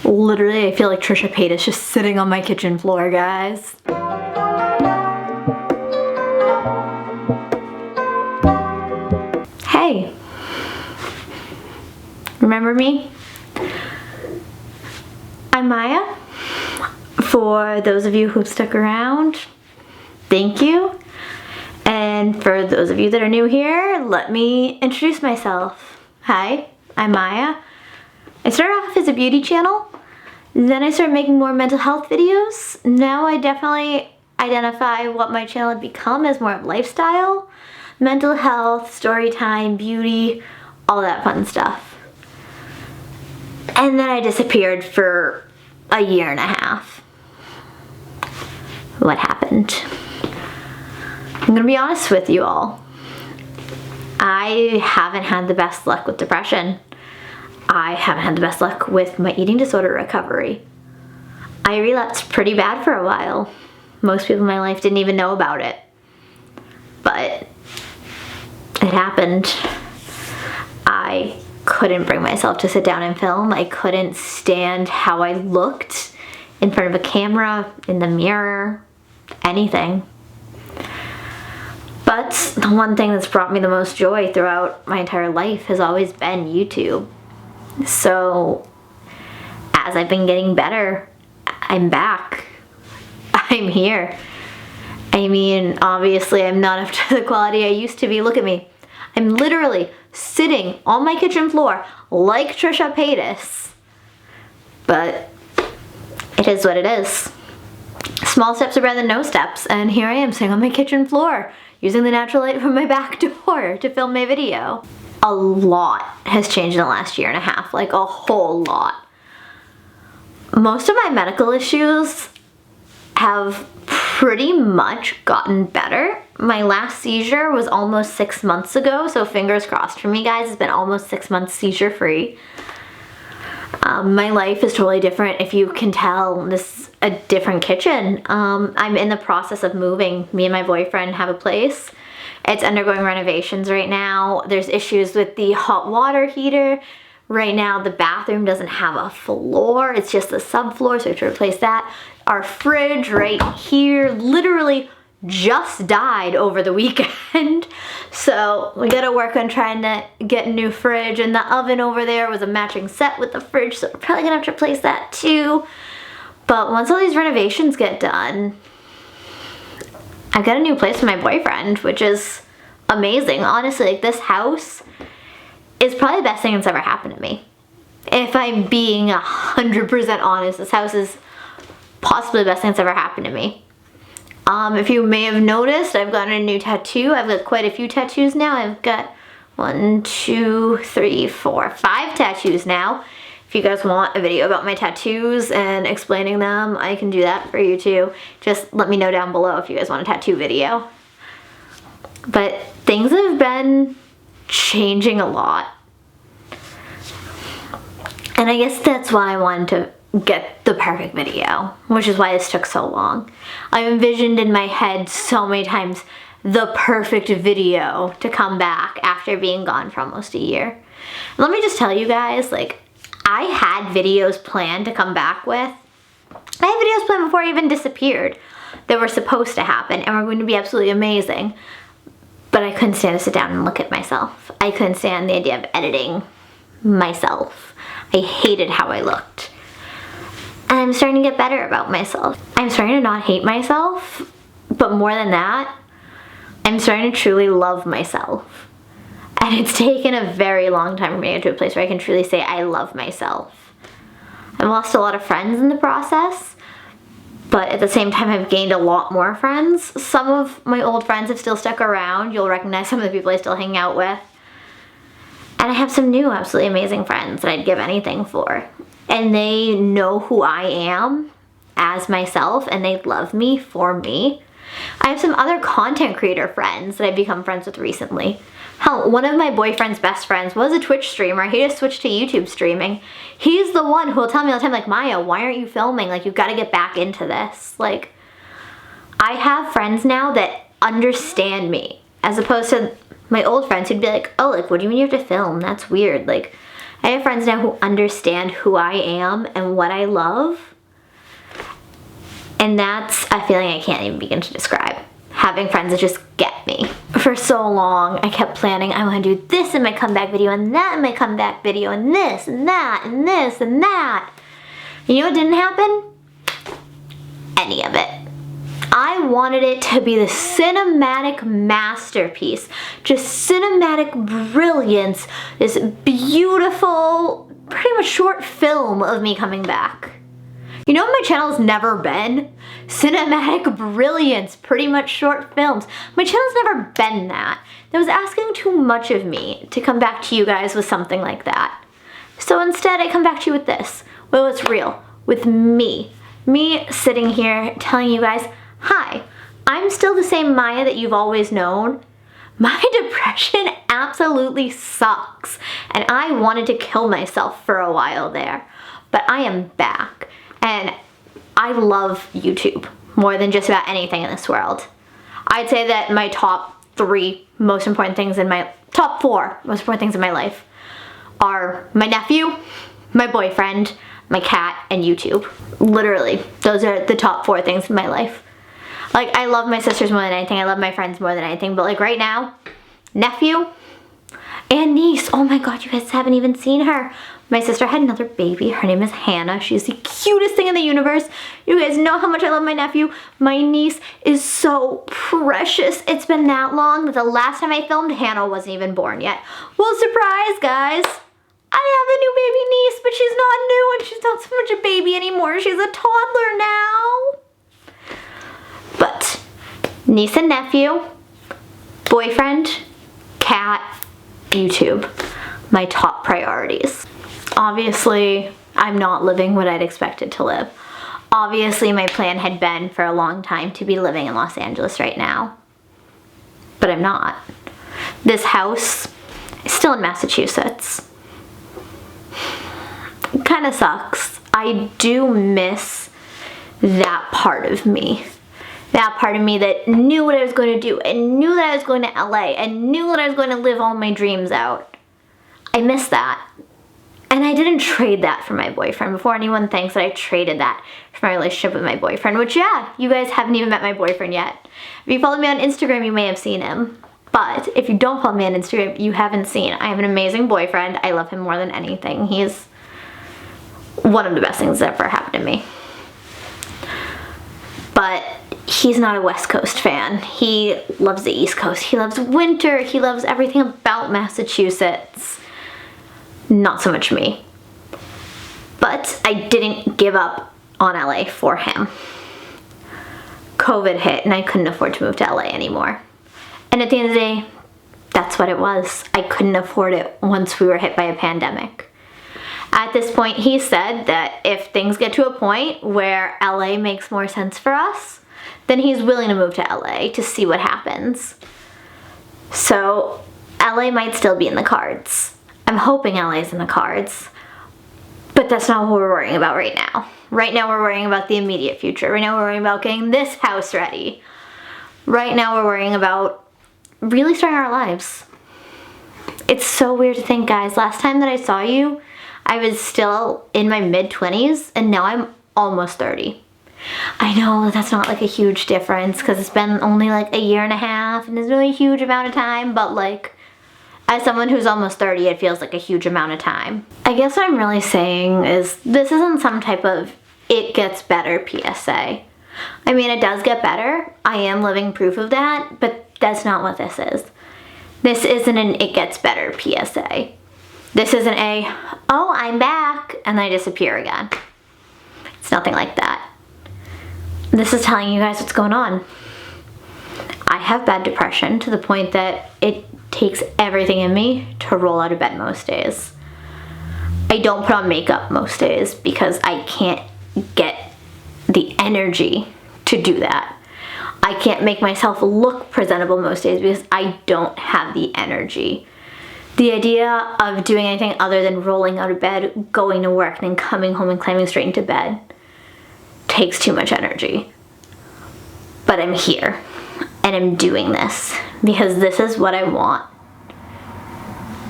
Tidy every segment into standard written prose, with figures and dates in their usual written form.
Literally, I feel like Trisha Paytas just sitting on my kitchen floor, guys. Hey, remember me? I'm Maya. For those of you who've stuck around, thank you. And for those of you that are new here, let me introduce myself. Hi, I'm Maya. I started off as a beauty channel, then I started making more mental health videos. Now I definitely identify what my channel had become as more of lifestyle, mental health, story time, beauty, all that fun stuff. And then I disappeared for a year and a half. What happened? I'm gonna be honest with you all. I haven't had the best luck with depression. I haven't had the best luck with my eating disorder recovery. I relapsed pretty bad for a while. Most people in my life didn't even know about it. But it happened. I couldn't bring myself to sit down and film. I couldn't stand how I looked in front of a camera, in the mirror, anything. But the one thing that's brought me the most joy throughout my entire life has always been YouTube. So as I've been getting better, I'm back. I'm here. I mean, obviously I'm not up to the quality I used to be. Look at me. I'm literally sitting on my kitchen floor like Trisha Paytas. But it is what it is. Small steps are better than no steps, and here I am sitting on my kitchen floor using the natural light from my back door to film my video. A lot has changed in the last year and a half, like a whole lot. Most of my medical issues have pretty much gotten better. My last seizure was almost 6 months ago, so fingers crossed for me, guys. It's been almost 6 months seizure free. My life is totally different. If you can tell, this is a different kitchen. I'm in the process of moving. Me and my boyfriend have a place. It's undergoing renovations right now. There's issues with the hot water heater. Right now the bathroom doesn't have a floor. It's just a subfloor, so we have to replace that. Our fridge right here literally just died over the weekend. So we gotta work on trying to get a new fridge, and the oven over there was a matching set with the fridge, so we're probably gonna have to replace that too. But once all these renovations get done, I've got a new place with my boyfriend, which is amazing. Honestly, like, this house is probably the best thing that's ever happened to me. If I'm being 100% honest, this house is possibly the best thing that's ever happened to me. If you may have noticed, I've gotten a new tattoo. I've got quite a few tattoos now. I've got 1, 2, 3, 4, 5 tattoos now. If you guys want a video about my tattoos and explaining them, I can do that for you too. Just let me know down below if you guys want a tattoo video. But things have been changing a lot. And I guess that's why I wanted to get the perfect video, which is why this took so long. I envisioned in my head so many times the perfect video to come back after being gone for almost a year. Let me just tell you guys, like, I had videos planned to come back with. I had videos planned before I even disappeared that were supposed to happen and were going to be absolutely amazing. But I couldn't stand to sit down and look at myself. I couldn't stand the idea of editing myself. I hated how I looked. And I'm starting to get better about myself. I'm starting to not hate myself, but more than that, I'm starting to truly love myself. And it's taken a very long time for me to get to a place where I can truly say I love myself. I've lost a lot of friends in the process, but at the same time I've gained a lot more friends. Some of my old friends have still stuck around. You'll recognize some of the people I still hang out with. And I have some new absolutely amazing friends that I'd give anything for. And they know who I am as myself, and they love me for me. I have some other content creator friends that I've become friends with recently. Hell, one of my boyfriend's best friends was a Twitch streamer. He just switched to YouTube streaming. He's the one who will tell me all the time, like, Maya, why aren't you filming? Like, you've got to get back into this. Like, I have friends now that understand me, as opposed to my old friends who'd be like, oh, like, what do you mean you have to film? That's weird. Like, I have friends now who understand who I am and what I love. And that's a feeling I can't even begin to describe. Having friends that just get me. For so long, I kept planning, I want to do this in my comeback video, and that in my comeback video, and this, and that, and this, and that. You know what didn't happen? Any of it. I wanted it to be the cinematic masterpiece. Just cinematic brilliance. This beautiful, pretty much short film of me coming back. You know what my channel's never been? Cinematic brilliance, pretty much short films. My channel's never been that. That was asking too much of me to come back to you guys with something like that. So instead I come back to you with this. Well, it's real. With me. Me sitting here telling you guys, hi, I'm still the same Maya that you've always known. My depression absolutely sucks. And I wanted to kill myself for a while there. But I am back. And I love YouTube more than just about anything in this world. I'd say that my top 3 most important things in my, top 4 most important things in my life are my nephew, my boyfriend, my cat, and YouTube. Literally, those are the top 4 things in my life. Like, I love my sisters more than anything. I love my friends more than anything. But like right now, nephew and niece. Oh my God, you guys haven't even seen her. My sister had another baby. Her name is Hannah. She's the cutest thing in the universe. You guys know how much I love my nephew. My niece is so precious. It's been that long that the last time I filmed, Hannah wasn't even born yet. Well, surprise, guys. I have a new baby niece, but she's not new and she's not so much a baby anymore. She's a toddler now. But niece and nephew, boyfriend, cat, YouTube, my top priorities. Obviously, I'm not living what I'd expected to live. Obviously, my plan had been for a long time to be living in Los Angeles right now. But I'm not. This house is still in Massachusetts. It kind of sucks. I do miss that part of me. That part of me that knew what I was going to do and knew that I was going to LA and knew that I was going to live all my dreams out. I miss that. And I didn't trade that for my boyfriend. Before anyone thinks that I traded that for my relationship with my boyfriend, which yeah, you guys haven't even met my boyfriend yet. If you follow me on Instagram, you may have seen him. But if you don't follow me on Instagram, you haven't seen. I have an amazing boyfriend. I love him more than anything. He's one of the best things that ever happened to me. But he's not a West Coast fan. He loves the East Coast. He loves winter. He loves everything about Massachusetts. Not so much me. But I didn't give up on LA for him. COVID hit and I couldn't afford to move to LA anymore. And at the end of the day, that's what it was. I couldn't afford it once we were hit by a pandemic. At this point, he said that if things get to a point where LA makes more sense for us, then he's willing to move to LA to see what happens. So LA might still be in the cards. I'm hoping LA's in the cards, but that's not what we're worrying about right now. Right now we're worrying about the immediate future. Right now we're worrying about getting this house ready. Right now we're worrying about really starting our lives. It's so weird to think, guys, last time that I saw you, I was still in my mid-20s and now I'm almost 30. I know that's not like a huge difference because it's been only like a year and a half and there's really a huge amount of time, but like as someone who's almost 30, it feels like a huge amount of time. I guess what I'm really saying is this isn't some type of it gets better PSA. I mean, it does get better. I am living proof of that, but that's not what this is. This isn't an it gets better PSA. This isn't a, oh, I'm back, and then I disappear again. It's nothing like that. This is telling you guys what's going on. I have bad depression to the point that it takes everything in me to roll out of bed most days. I don't put on makeup most days because I can't get the energy to do that. I can't make myself look presentable most days because I don't have the energy. The idea of doing anything other than rolling out of bed, going to work, and then coming home and climbing straight into bed takes too much energy. But I'm here and I'm doing this because this is what I want.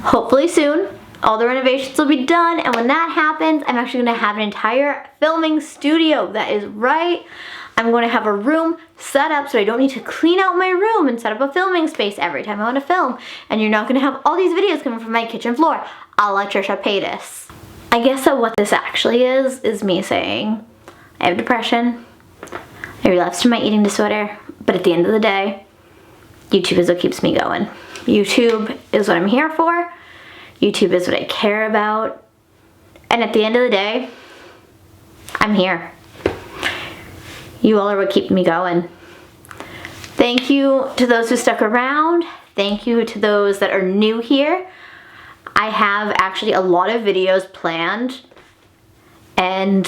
Hopefully soon, all the renovations will be done, and when that happens, I'm actually gonna have an entire filming studio. That is right. I'm going to have a room set up so I don't need to clean out my room and set up a filming space every time I want to film. And you're not going to have all these videos coming from my kitchen floor. I'll let Trisha pay this. I guess that what this actually is me saying, I have depression, I relapsed to my eating disorder, but at the end of the day, YouTube is what keeps me going. YouTube is what I'm here for. YouTube is what I care about. And at the end of the day, I'm here. You all are what keep me going. Thank you to those who stuck around. Thank you to those that are new here. I have actually a lot of videos planned, and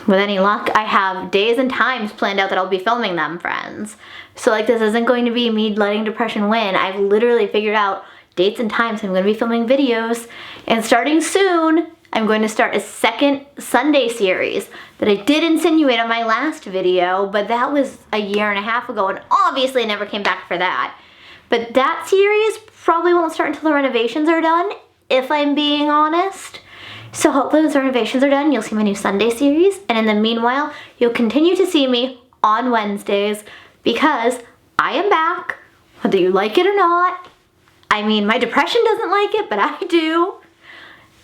with any luck, I have days and times planned out that I'll be filming them, friends. So like, this isn't going to be me letting depression win. I've literally figured out dates and times I'm going to be filming videos, and starting soon, I'm going to start a second Sunday series that I did insinuate on my last video, but that was a year and a half ago, and obviously I never came back for that. But that series probably won't start until the renovations are done, if I'm being honest. So hopefully those renovations are done, you'll see my new Sunday series, and in the meanwhile, you'll continue to see me on Wednesdays, because I am back, whether you like it or not. I mean, my depression doesn't like it, but I do.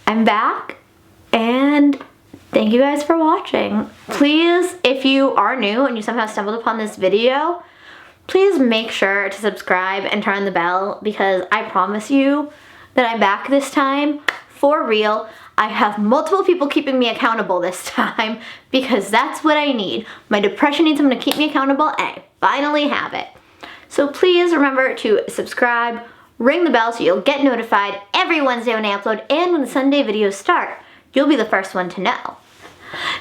I'm back, and thank you guys for watching. Please, if you are new and you somehow stumbled upon this video, please make sure to subscribe and turn on the bell, because I promise you that I'm back this time for real. I have multiple people keeping me accountable this time, because that's what I need. My depression needs someone to keep me accountable, and I finally have it. So please remember to subscribe, ring the bell so you'll get notified every Wednesday when I upload, and when the Sunday videos start, you'll be the first one to know.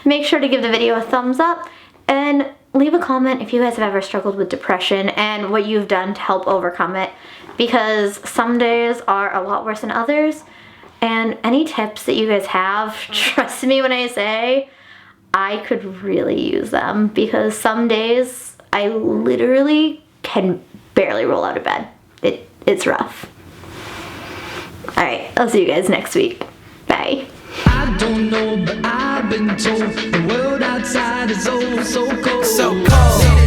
Make sure to give the video a thumbs up, and leave a comment if you guys have ever struggled with depression and what you've done to help overcome it, because some days are a lot worse than others. And any tips that you guys have, trust me when I say, I could really use them, because some days I literally can barely roll out of bed. It's rough. Alright, I'll see you guys next week. Bye. I don't know, but I've been told the world outside is oh so cold. So cold.